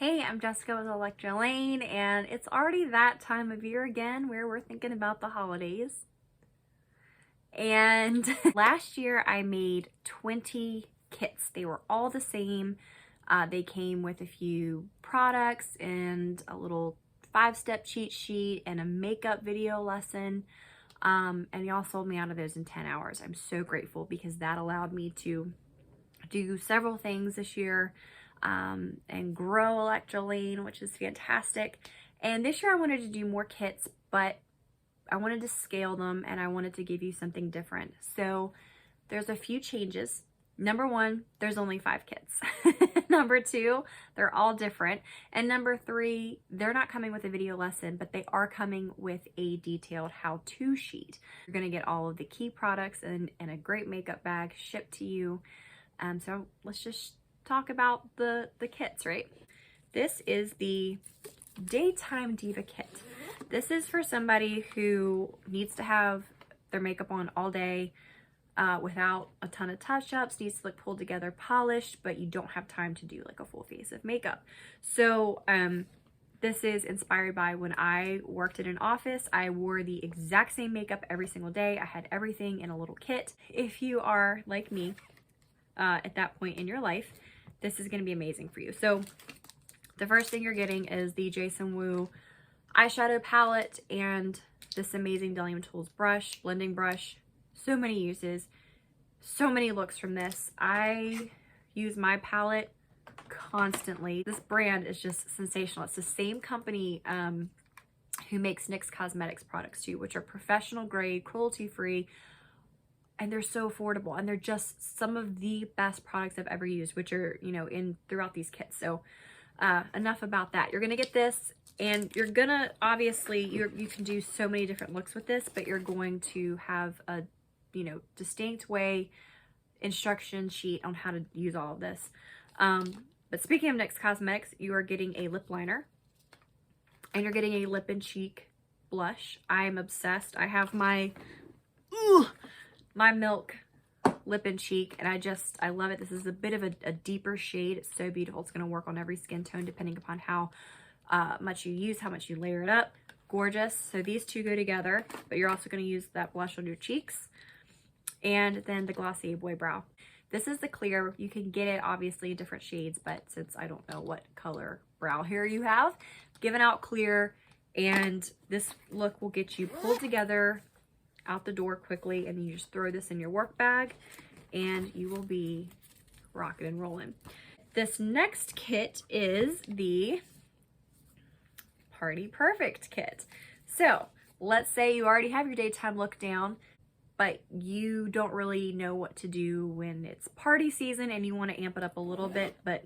Hey, I'm Jessica with Electra Lane, and it's already that time of year again where we're thinking about the holidays. And last year I made 20 kits. They were all the same. They came with a few products and a little 5-step cheat sheet and a makeup video lesson. And y'all sold me out of those in 10 hours. I'm so grateful because that allowed me to do several things this year and grow Electra Lane, which is fantastic. And this year I wanted to do more kits, but I wanted to scale them and I wanted to give you something different. So there's a few changes. Number one, there's only 5 kits. Number 2, they're all different. And number 3, they're not coming with a video lesson, but they are coming with a detailed how-to sheet. You're gonna get all of the key products and a great makeup bag shipped to you. So let's just talk about the kits, right? This is the Daytime Diva Kit. This is for somebody who needs to have their makeup on all day without a ton of touch-ups, needs to look pulled together, polished, but you don't have time to do like a full face of makeup. So this is inspired by when I worked in an office. I wore the exact same makeup every single day. I had everything in a little kit. If you are like me at that point in your life, this is going to be amazing for you. So the first thing you're getting is the Jason Wu eyeshadow palette and this amazing Delium Tools brush, blending brush. So many uses, so many looks from this. I use my palette constantly. This brand is just sensational. It's the same company who makes NYX Cosmetics products too, which are professional grade, cruelty free, and they're so affordable, and they're just some of the best products I've ever used, which are, you know, in throughout these kits. So enough about that. You're gonna get this, and you're gonna obviously you can do so many different looks with this, but you're going to have a, you know, distinct way instruction sheet on how to use all of this. But speaking of NYX Cosmetics, you are getting a lip liner and you're getting a lip and cheek blush. I'm obsessed. I have my Milk lip and cheek, and I love it. This is a bit of a deeper shade. It's so beautiful. It's going to work on every skin tone depending upon how much you use, how much you layer it up. Gorgeous. So these two go together, but you're also going to use that blush on your cheeks. And then the Glossier Boy Brow. This is the clear. You can get it obviously in different shades, but since I don't know what color brow hair you have, giving out clear, and this look will get you pulled together out the door quickly, and you just throw this in your work bag and you will be rocking and rolling. This next kit is the Party Perfect kit. So let's say you already have your daytime look down, but you don't really know what to do when it's party season and you want to amp it up a little bit, but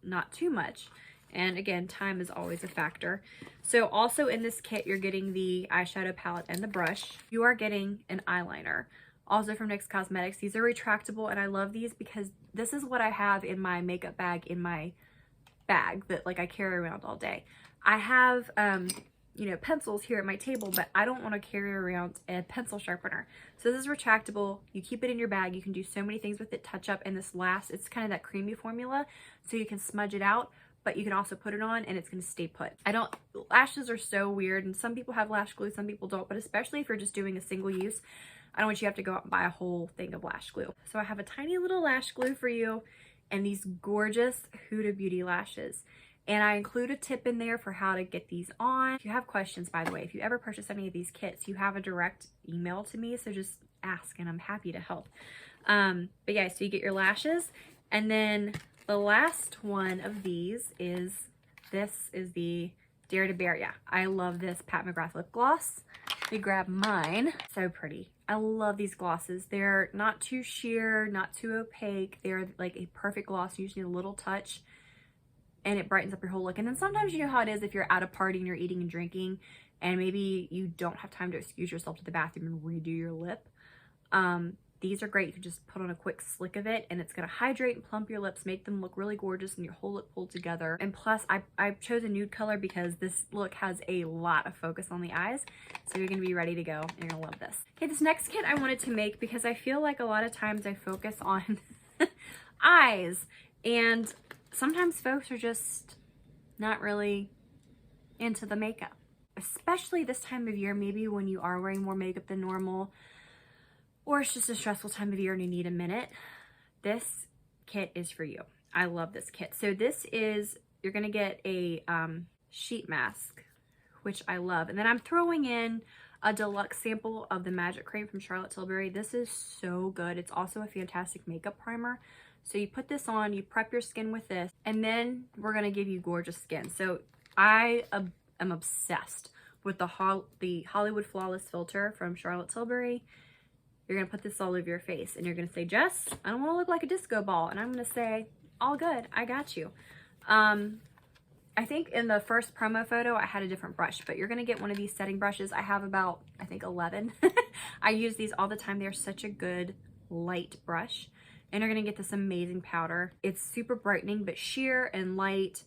not too much. And again, time is always a factor. So also in this kit, you're getting the eyeshadow palette and the brush. You are getting an eyeliner, also from NYX Cosmetics. These are retractable, and I love these because this is what I have in my makeup bag, in my bag that like I carry around all day. I have, you know, pencils here at my table, but I don't want to carry around a pencil sharpener. So this is retractable. You keep it in your bag. You can do so many things with it, touch up, and this lasts. It's kind of that creamy formula, so you can smudge it out, but you can also put it on and it's going to stay put. Lashes are so weird, and some people have lash glue, some people don't, but especially if you're just doing a single use, I don't want you to have to go out and buy a whole thing of lash glue. So I have a tiny little lash glue for you and these gorgeous Huda Beauty lashes. And I include a tip in there for how to get these on. If you have questions, by the way, if you ever purchase any of these kits, you have a direct email to me, so just ask and I'm happy to help. But yeah, so you get your lashes, and then the last one of these is, this is the Dare to Bear. Yeah, I love this Pat McGrath lip gloss. Let me grab mine. So pretty. I love these glosses. They're not too sheer, not too opaque. They're like a perfect gloss. You just need a little touch and it brightens up your whole look. And then sometimes you know how it is if you're at a party and you're eating and drinking and maybe you don't have time to excuse yourself to the bathroom and redo your lip. These are great. You can just put on a quick slick of it and it's going to hydrate and plump your lips, make them look really gorgeous and your whole lip pulled together. And plus I chose a nude color because this look has a lot of focus on the eyes. So you're going to be ready to go and you're going to love this. Okay, this next kit I wanted to make because I feel like a lot of times I focus on eyes, and sometimes folks are just not really into the makeup. Especially this time of year, maybe when you are wearing more makeup than normal, or it's just a stressful time of year and you need a minute, this kit is for you. I love this kit. So this is, you're gonna get a sheet mask, which I love. And then I'm throwing in a deluxe sample of the Magic Cream from Charlotte Tilbury. This is so good. It's also a fantastic makeup primer. So you put this on, you prep your skin with this, and then we're gonna give you gorgeous skin. So I am obsessed with the Hollywood Flawless Filter from Charlotte Tilbury. You're gonna put this all over your face and you're gonna say, Jess, I don't wanna look like a disco ball. And I'm gonna say, all good, I got you. I think in the first promo photo, I had a different brush, but you're gonna get one of these setting brushes. I have about, I think 11. I use these all the time. They're such a good light brush. And you're gonna get this amazing powder. It's super brightening, but sheer and light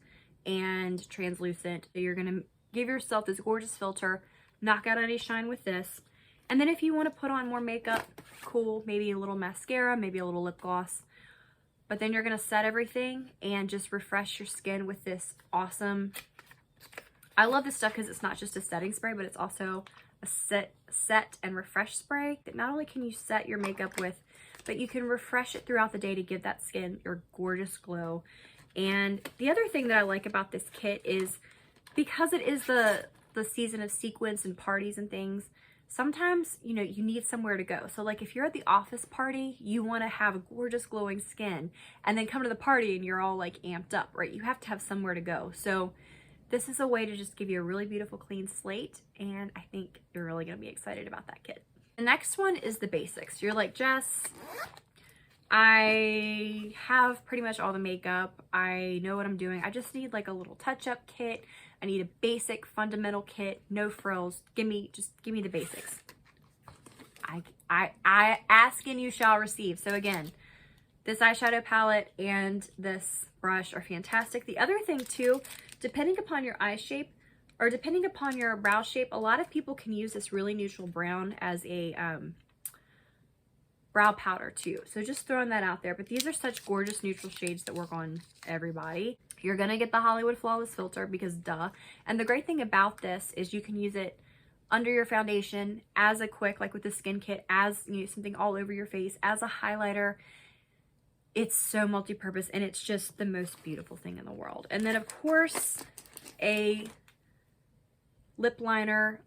and translucent. So you're gonna give yourself this gorgeous filter, knock out any shine with this. And then if you want to put on more makeup, cool, maybe a little mascara, maybe a little lip gloss. But then you're going to set everything and just refresh your skin with this awesome, I love this stuff because it's not just a setting spray, but it's also a set and refresh spray that not only can you set your makeup with, but you can refresh it throughout the day to give that skin your gorgeous glow. And the other thing that I like about this kit is because it is the season of sequins and parties and things, sometimes, you know, you need somewhere to go. So like if you're at the office party, you want to have a gorgeous glowing skin and then come to the party and you're all like amped up, right? You have to have somewhere to go. So this is a way to just give you a really beautiful clean slate. And I think you're really going to be excited about that kit. The next one is the basics. You're like, Jess, I have pretty much all the makeup. I know what I'm doing. I just need like a little touch-up kit. I need a basic fundamental kit, no frills. Just give me the basics. I ask and you shall receive. So again, this eyeshadow palette and this brush are fantastic. The other thing too, depending upon your eye shape or depending upon your brow shape, a lot of people can use this really neutral brown as a brow powder too. So just throwing that out there. But these are such gorgeous neutral shades that work on everybody. You're gonna get the Hollywood Flawless Filter because duh. And the great thing about this is you can use it under your foundation as a quick, like with the skin kit, as you know, something all over your face, as a highlighter. It's so multi-purpose and it's just the most beautiful thing in the world. And then of course, a lip liner,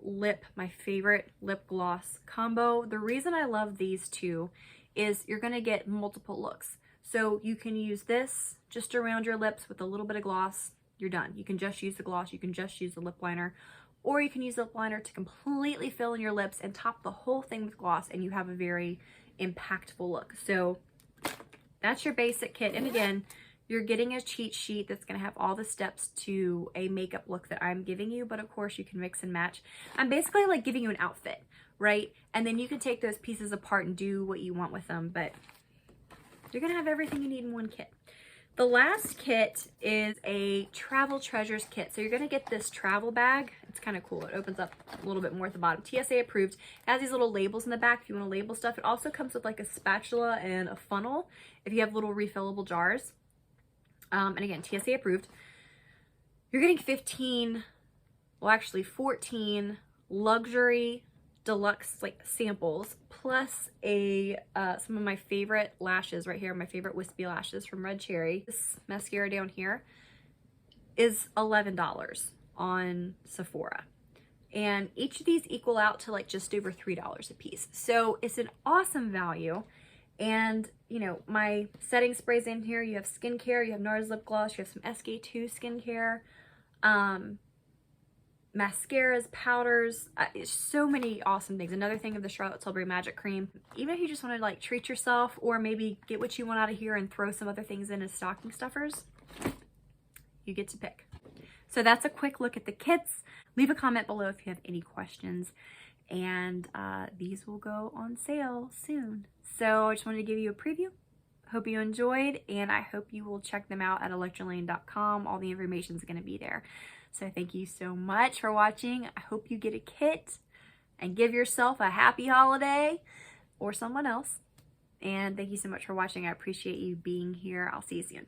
my favorite lip gloss combo. The reason I love these two is you're gonna get multiple looks. So you can use this just around your lips with a little bit of gloss, you're done. You can just use the gloss, you can just use the lip liner, or you can use the lip liner to completely fill in your lips and top the whole thing with gloss and you have a very impactful look. So that's your basic kit. And again, you're getting a cheat sheet that's going to have all the steps to a makeup look that I'm giving you, but of course you can mix and match. I'm basically like giving you an outfit, right? And then you can take those pieces apart and do what you want with them, but you're going to have everything you need in one kit. The last kit is a travel treasures kit. So you're going to get this travel bag. It's kind of cool. It opens up a little bit more at the bottom. TSA approved. It has these little labels in the back if you want to label stuff. It also comes with like a spatula and a funnel if you have little refillable jars. And again, TSA approved. You're getting 14 luxury deluxe like samples plus a some of my favorite lashes right here, my favorite wispy lashes from Red Cherry. This mascara down here is $11 on Sephora. And each of these equal out to like just over $3 a piece. So it's an awesome value. And you know, my setting sprays in here, you have skincare, you have NARS lip gloss, you have some SK2 skincare, mascaras, powders, so many awesome things. Another thing of the Charlotte Tilbury Magic Cream. Even if you just want to like treat yourself or maybe get what you want out of here and throw some other things in as stocking stuffers, you get to pick. So that's a quick look at the kits. Leave a comment below if you have any questions. And these will go on sale soon. So I just wanted to give you a preview. Hope you enjoyed, and I hope you will check them out at electrolane.com. All the information is going to be there. So thank you so much for watching. I hope you get a kit and give yourself a happy holiday or someone else. And thank you so much for watching. I appreciate you being here. I'll see you soon.